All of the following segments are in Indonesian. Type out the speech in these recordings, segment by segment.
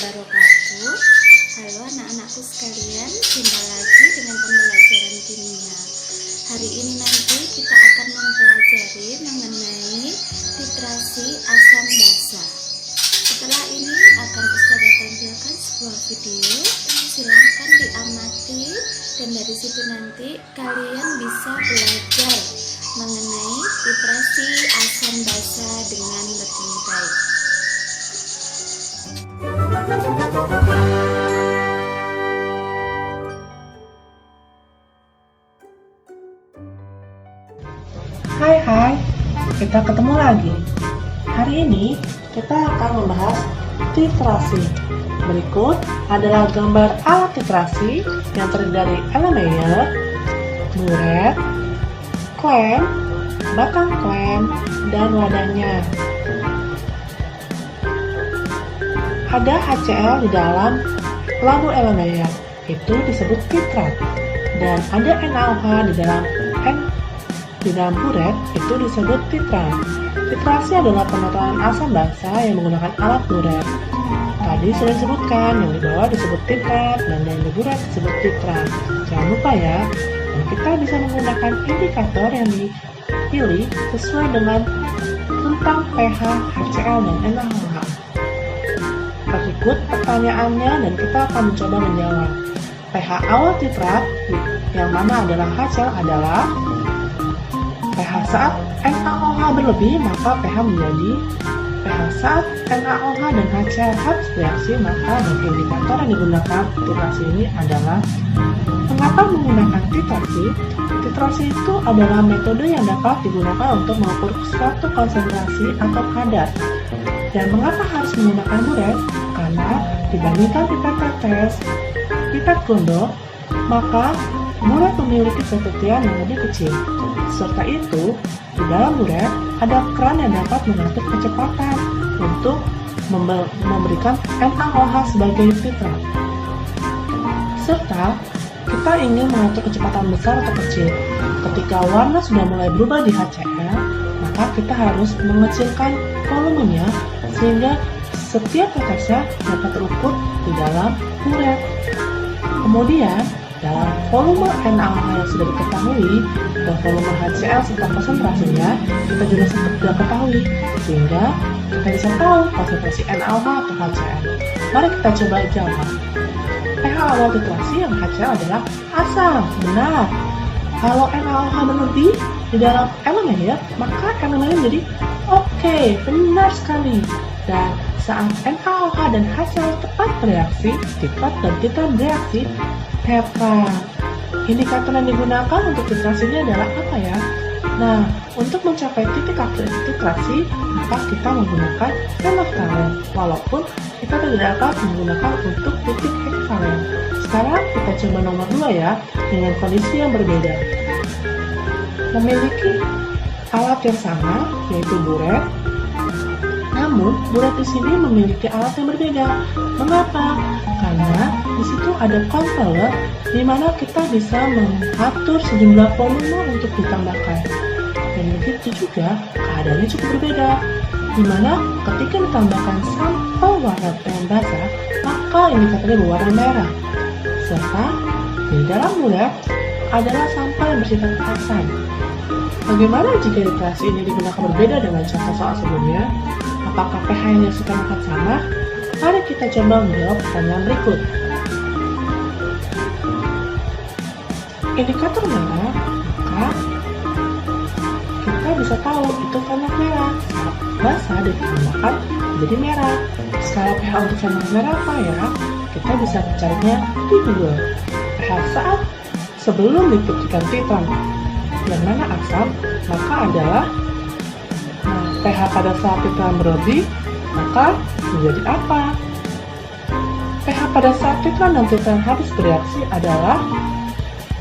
wabarakatuh. Halo anak-anakku sekalian, jumpa lagi dengan pembelajaran kimia. Hari ini nanti kita akan mempelajari mengenai titrasi asam basa. Setelah ini akan saya tampilkan sebuah video, silahkan diamati dan dari situ nanti kalian bisa belajar mengenai titrasi asam basa dengan lebih baik. Hai, kita ketemu lagi. Hari ini kita akan membahas titrasi. Berikut adalah gambar alat titrasi yang terdiri dari elemen, buret, klem, batang klem, dan wadahnya. Ada HCl di dalam labu elemen, itu disebut titrat, dan ada NaOH di dalam buret, itu disebut titrat. Titrasi adalah penetraan asam basa yang menggunakan alat buret. Tadi sudah disebutkan, yang di bawah disebut titrat dan yang di buret disebut titrat. Jangan lupa ya, dan kita bisa menggunakan indikator yang dipilih sesuai dengan tentang pH, HCl, dan NaOH. Berikut pertanyaannya dan kita akan mencoba menjawab. pH awal titrat yang mana adalah HCl adalah pH saat NaOH berlebih, maka pH menjadi pH saat NaOH dan HCl habis bereaksi, maka dan indikator yang digunakan titrasi ini adalah mengapa menggunakan titrasi? Titrasi itu adalah metode yang dapat digunakan untuk mengukur suatu konsentrasi atau kadar. Dan mengapa harus menggunakan buret? Karena dibandingkan pipet tetes, pipet gondok, maka buret memiliki ketetean yang lebih kecil. Serta itu, di dalam buret ada keran yang dapat mengatur kecepatan untuk memberikan NaOH sebagai titrat. Serta, kita ingin mengatur kecepatan besar atau kecil. Ketika warna sudah mulai berubah di HCl, maka kita harus mengecilkan volumenya sehingga setiap tetesnya dapat terukur di dalam buret. Kemudian, dalam volume NaOH yang sudah diketahui dan volume HCl serta konsentrasinya kita juga sudah ketahui, sehingga kita bisa tahu konsentrasi NaOH atau HCl. Mari kita coba jawab. pH awal titrasi yang HCl adalah asam, benar. Kalau NaOH berlebih di dalam elemen, maka elemennya menjadi oke, benar sekali. Dan saat NaOH dan HCl tepat bereaksi, titrat dan titrat bereaksi, tetra. Indikator yang digunakan untuk titrasi ini adalah apa ya? Nah, untuk mencapai titik akhir titrasi, maka kita menggunakan hemavalen, walaupun kita tidak dapat menggunakan untuk titik hekvalen. Sekarang kita coba nomor 2 ya, dengan kondisi yang berbeda. Memiliki alat yang sama, yaitu buret. Namun, buret di sini memiliki alat yang berbeda. Mengapa? Karena di situ ada controller di mana kita bisa mengatur sejumlah volume untuk ditambahkan. Dan begitu juga keadaannya cukup berbeda. Di mana ketika ditambahkan sampel warna yang basah, maka indikatornya berwarna merah. Serta di dalam buret adalah sampel yang bersifat asam. Bagaimana jika titrasi ini digunakan berbeda dengan contoh soal sebelumnya? Apakah pH yang dihasilkan akan sama? Mari kita coba menjawab pertanyaan berikut. Indikator merah, maka kita bisa tahu itu fenol merah. Saat basah ditambahkan menjadi merah. Skala pH untuk fenol merah apa ya? Kita bisa mencarinya di Google. pH saat sebelum diputihkan titrat yang mana asam, maka adalah pH pada saat titrat berlebih, maka menjadi apa? pH pada saat titrat dan titrat habis bereaksi adalah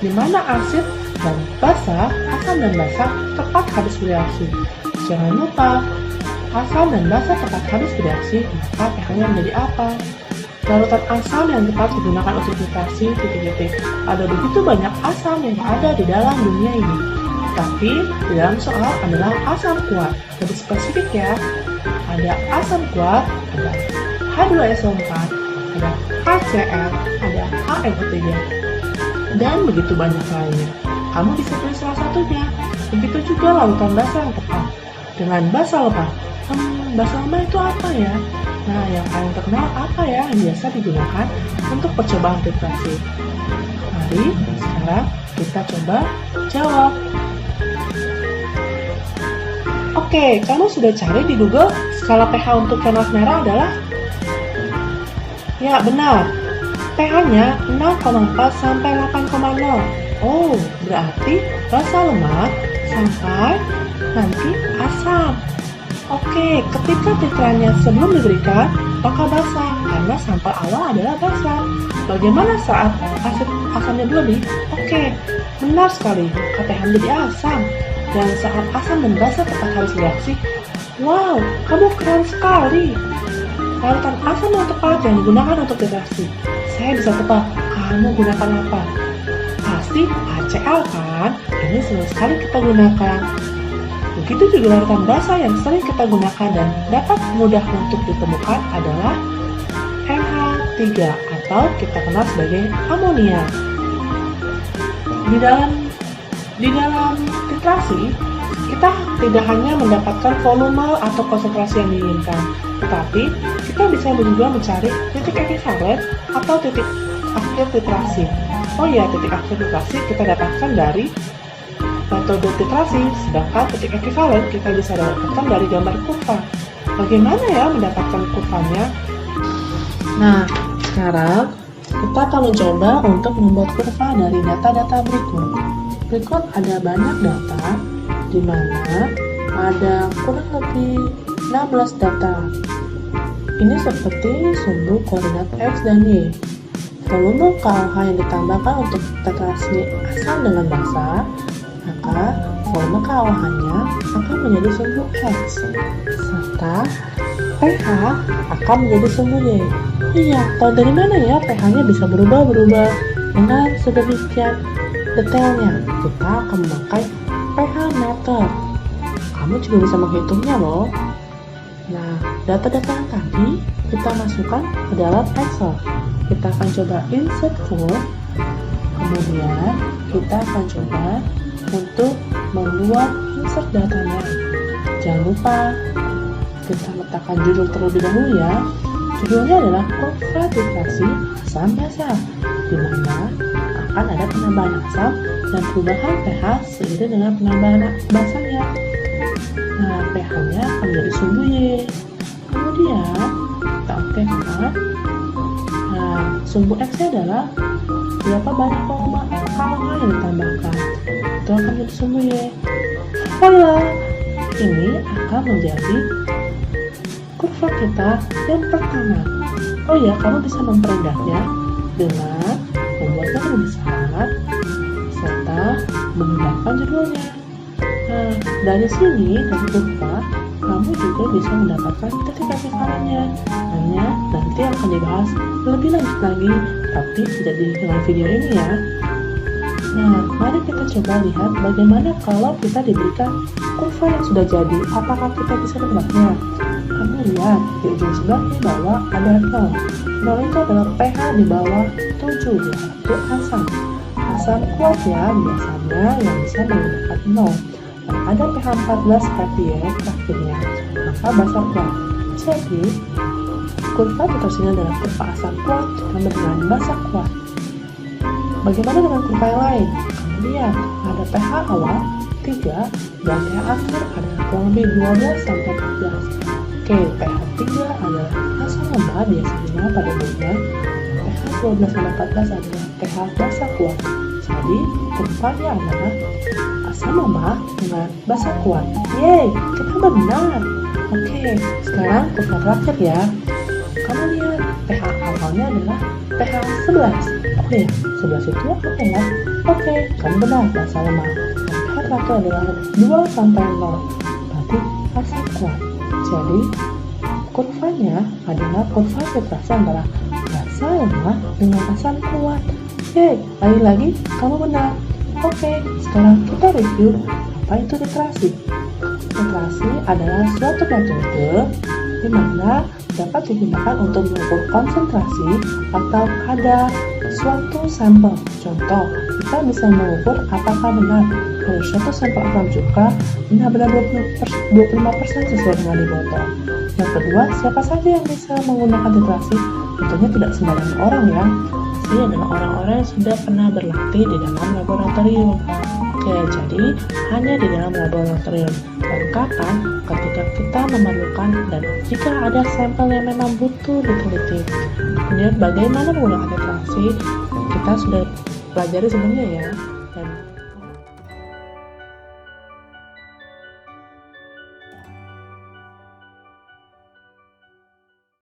di mana asid dan basa, asam dan basa tepat habis bereaksi. Jangan lupa, asam dan basa tepat habis bereaksi, maka pH-nya menjadi apa? Larutan asam yang tepat digunakan untuk titrasi titik-titik. Ada begitu banyak asam yang ada di dalam dunia ini. Tapi di dalam soal adalah asam kuat. Lebih spesifik ya, ada asam kuat, ada H2SO4, ada HCl, ada HNO3, dan begitu banyak lainnya. Kamu bisa pilih salah satunya. Begitu juga larutan basa yang tepat. Dengan basa lemah. Basa lemah itu apa ya? Nah, yang paling terkenal apa ya yang biasa digunakan untuk percobaan titrasi? Mari sekarang kita coba jawab. Oke, kamu sudah cari di Google skala pH untuk canvas merah adalah? Ya, benar. pH-nya 0,4 sampai 8,0. Oh, berarti basa lemah sampai nanti asam. Oke, ketika titrannya sebelum diberikan, maka basah karena sampel awal adalah basah. Bagaimana saat asamnya berlebih? Oke, benar sekali, pH menjadi asam. Dan saat asam dan basah tepat harus bereaksi. Wow, kamu keren sekali. Larutan asam yang tepat yang digunakan untuk titrasi. Saya bisa tebak, kamu gunakan apa? Pasti HCl kan? Ini sering sekali kita gunakan. Begitu juga larutan basa yang sering kita gunakan dan dapat mudah untuk ditemukan adalah NH3 atau kita kenal sebagai amonia. Di dalam titrasi, kita tidak hanya mendapatkan volume atau konsentrasi yang diinginkan, tetapi kita bisa juga mencari titik ekivalen atau titik akhir titrasi. Oh ya, titik akhir titrasi kita dapatkan dari metode titrasi, sedangkan titik ekivalen kita bisa dapatkan dari gambar kurva. Bagaimana ya mendapatkan kurvanya? Nah, sekarang kita akan mencoba untuk membuat kurva dari data-data berikut. Berikut ada banyak data, di mana ada kurang lebih 16 data. Ini seperti sumbu koordinat X dan Y. Volume KLH yang ditambahkan untuk titrasi asam dengan basa, maka volume KLH-nya akan menjadi sumbu X, serta pH akan menjadi sumbu Y. Iya, tahu dari mana ya pH-nya bisa berubah-berubah dengan sedemikian detailnya? Kita akan memakai pH meter. Kamu juga bisa menghitungnya loh. Nah, data-data yang tadi kita masukkan ke dalam Excel. Kita akan coba insert form, kemudian kita akan coba untuk membuat insert datanya. Jangan lupa kita letakkan judul terlebih dahulu ya. Judulnya adalah kurva titrasi asam basa, di mana akan ada penambahan asam dan perubahan pH seiring dengan penambahan basanya. Nah, pH-nya akan menjadi sumbu Y. Kemudian kita oke kan? Nah, sumbu X-nya adalah berapa banyak volume KLH yang ditambahkan. Itu akan menjadi sumbu Y. Voila! Ini akan menjadi kurva kita yang pertama. Oh ya, kamu bisa memperindahnya dengan membuatnya lebih besar serta memindahkan judulnya. Nah, dari sini, dari kurva, kamu juga bisa mendapatkan titik ekivalennya. Hanya nanti akan dibahas lebih lanjut lagi, tapi tidak di dalam video ini ya. Nah, mari kita coba lihat bagaimana kalau kita diberikan kurva yang sudah jadi. Apakah kita bisa menebaknya? Kamu lihat di ujung sebelah ini bahwa ada 0. 0 itu adalah pH di bawah 7, yaitu asam. Asam kuat ya, biasanya yang bisa menggunakan 0. Dan ada pH 14 ppm terakhirnya, maka basa kuat. Jadi, kurva titrasinya adalah kurva asam kuat ditambah dengan basa kuat. Bagaimana dengan kurva yang lain? Kamu lihat, ada pH awal 3 dan pH akhir adalah kurang lebih 12 sampai 14. Oke, pH 3 adalah asam lemah biasanya pada umumnya. pH 12 sampai 14 adalah pH basa kuat. Jadi, kurvanya adalah asam lemah dengan basa kuat. Yeay, kita benar. Oke, sekarang kurva terakhir ya. Kamu lihat, pH awalnya adalah pH 11. Oh ya, 11 itu apa ya? Oke, kamu benar, basa lemah. Dan pH terakhir adalah 2 sampai 0. Berarti asam kuat. Jadi, kurvanya adalah kurva titrasi antara basa lemah dengan asam kuat. Yeay, lagi-lagi kamu benar. Oke, sekarang kita review apa itu titrasi. Titrasi adalah suatu metode di mana dapat digunakan untuk mengukur konsentrasi atau kadar suatu sampel. Contoh, kita bisa mengukur apakah benar kalau suatu sampel asam cuka benar-benar 25% sesuai dengan di botol. Yang kedua, siapa saja yang bisa menggunakan titrasi? Tentunya tidak sembarangan orang ya. Ini adalah orang-orang yang sudah pernah berlatih di dalam laboratorium. Oke, jadi hanya di dalam laboratorium. Dan kapan? Ketika kita memerlukan dan jika ada sampel yang memang butuh diteliti. Kemudian bagaimana menggunakan titrasi? Kita sudah pelajari sebelumnya ya.